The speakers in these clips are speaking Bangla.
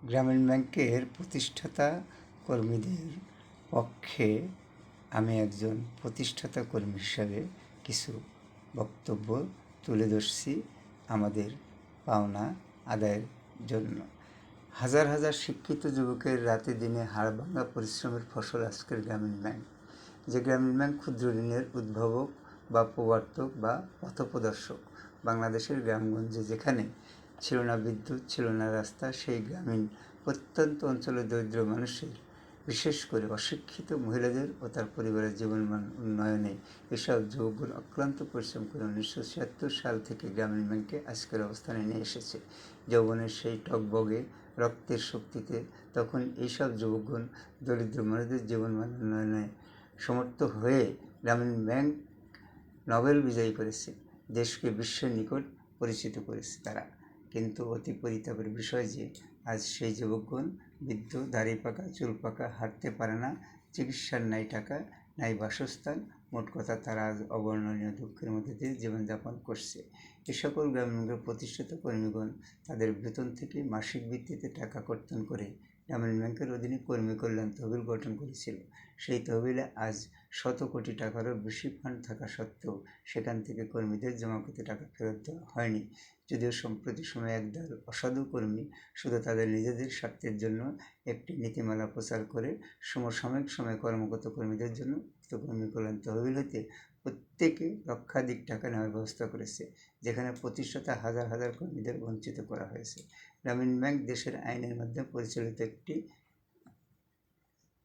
গ্রামীণ ব্যাংকের প্রতিষ্ঠাতা কর্মীদের পক্ষে আমি একজন প্রতিষ্ঠাতা কর্মী হিসাবে কিছু বক্তব্য তুলে ধরছি আমাদের পাওনা আদায়ের জন্য। হাজার হাজার শিক্ষিত যুবকের রাতে দিনে হাড়ভাঙা পরিশ্রমের ফসল আজকের গ্রামীণ ব্যাংক। যে গ্রামীণ ব্যাংক ক্ষুদ্র ঋণের উদ্ভাবক বা প্রবর্তক বা পথপ্রদর্শক। বাংলাদেশের গ্রামগঞ্জে যেখানে ছিল না বিদ্যুৎ, ছিল না রাস্তা, সেই গ্রামীণ প্রত্যন্ত অঞ্চলের দরিদ্র মানুষের, বিশেষ করে অশিক্ষিত মহিলাদের ও তার পরিবারের জীবনমান উন্নয়নে এসব যুবকগণ অক্লান্ত পরিশ্রম করে 1976 সাল থেকে গ্রামীণ ব্যাংকে আজকের অবস্থানে নিয়ে এসেছে। যৌবনের সেই টগবগে রক্তের শক্তিতে তখন এইসব যুবকগণ দরিদ্র মানুষদের জীবনমান উন্নয়নে সমর্থ হয়ে গ্রামীণ ব্যাংক নোবেল বিজয়ী করেছে, দেশকে বিশ্বের নিকট পরিচিত করেছে তারা। কিন্তু অতি পরিতাপের বিষয় যে আজ সেই যুবকগণ বৃদ্ধ, দাড়ি পাকা, চুল পাকা, হাঁটতে পারে না, চিকিৎসার নাই টাকা, নাই বাসস্থান, মোট কথা তারা আজ অবর্ণনীয় দুঃখের মধ্যে দিয়ে জীবনযাপন করছে। এ সকল গ্রামীণ ব্যাংকের প্রতিষ্ঠিত কর্মীগণ তাদের বেতন থেকে মাসিক ভিত্তিতে টাকা কর্তন করে গ্রামীণ ব্যাংকের অধীনে কর্মী কল্যাণ তহবিল গঠন করেছিল। সেই তহবিলে আজ শত কোটি টাকারও বেশি ফান্ড থাকা সত্ত্বেও সেখান থেকে কর্মীদের জমাকৃত টাকা ফেরত দেওয়া হয়নি। যদিও সম্প্রতি সময়ে একদল অসাধু কর্মী শুধু তাদের নিজেদের স্বার্থের জন্য একটি নীতিমালা প্রচার করে সমসাময়িক সময়ে কর্মরত কর্মীদের জন্য উক্ত কর্মী কল্যাণ তহবিল হতে প্রত্যেকে লক্ষাধিক টাকা নেওয়ার ব্যবস্থা করেছে, যেখানে প্রতিষ্ঠাতা হাজার হাজার কর্মীদের বঞ্চিত করা হয়েছে। গ্রামীণ ব্যাংক দেশের আইনের মাধ্যমে পরিচালিত একটি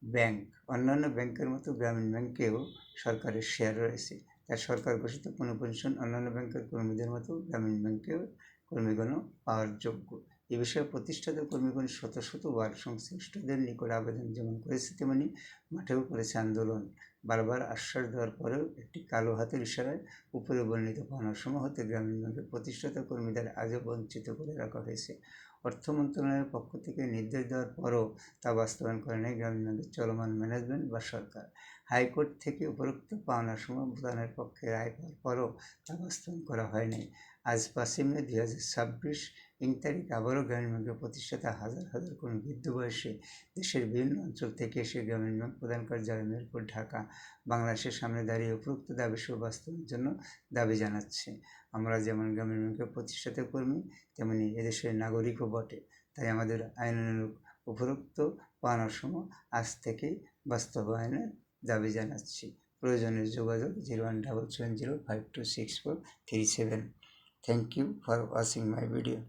ব্যাংক। অন্যান্য ব্যাংকের মতো গ্রামীণ ব্যাংকেও সরকারের শেয়ার রয়েছে। তার সরকার ঘোষিত কোনো পেনশন অন্যান্য ব্যাংকের কর্মীদের মতো গ্রামীণ ব্যাংকেও কর্মীগণও পাওয়ার যোগ্য। এ বিষয়ে প্রতিষ্ঠাতা কর্মীগণ শত শতবার সংশ্লিষ্টদের নিকট আবেদন যেমন করেছে, তেমনি মাঠেও করেছে আন্দোলন। বারবার আশ্বাস দেওয়ার পরেও একটি কালো হাতের ইশারায় উপরে বর্ণিত পাওনাসমূহ হতে গ্রামীণ ব্যাংকের প্রতিষ্ঠাতা কর্মীদের আজও বঞ্চিত করে রাখা হয়েছে। অর্থ মন্ত্রণালয়ের পক্ষ থেকে নির্দেশ দেওয়ার পরও তা বাস্তবায়ন করে নেই গ্রামীণ ব্যাংকের চলমান ম্যানেজমেন্ট বা সরকার। হাইকোর্ট থেকে উপরোক্ত পাওনাসমূহ প্রদানের পক্ষে রায় পাওয়ার পরও তা বাস্তবায়ন করা হয়নি। আজ 5 মে 2026 তারিখ আবারও গ্রামীণ ব্যাংকের প্রতিষ্ঠাতা হাজার হাজার কর্মী বৃদ্ধ বয়সে দেশের বিভিন্ন অঞ্চল থেকে এসে গ্রামীণ ব্যাংক প্রধান কার্যালয় মিরপুর, ঢাকা, বাংলাদেশের সামনে দাঁড়িয়ে উপরোক্ত দাবিসহ বাস্তবায়নের জন্য দাবি জানাচ্ছে। আমরা যেমন গ্রামীণ ব্যাংকের প্রতিষ্ঠাতা কর্মী, তেমনি এদেশের নাগরিকও বটে। তাই আমাদের আইনানুগ উপরোক্ত পাওনাসমূহ আজ থেকেই বাস্তবায়নের দাবি জানাচ্ছি। প্রয়োজনে যোগাযোগ 017705264337। Thank you for watching my video.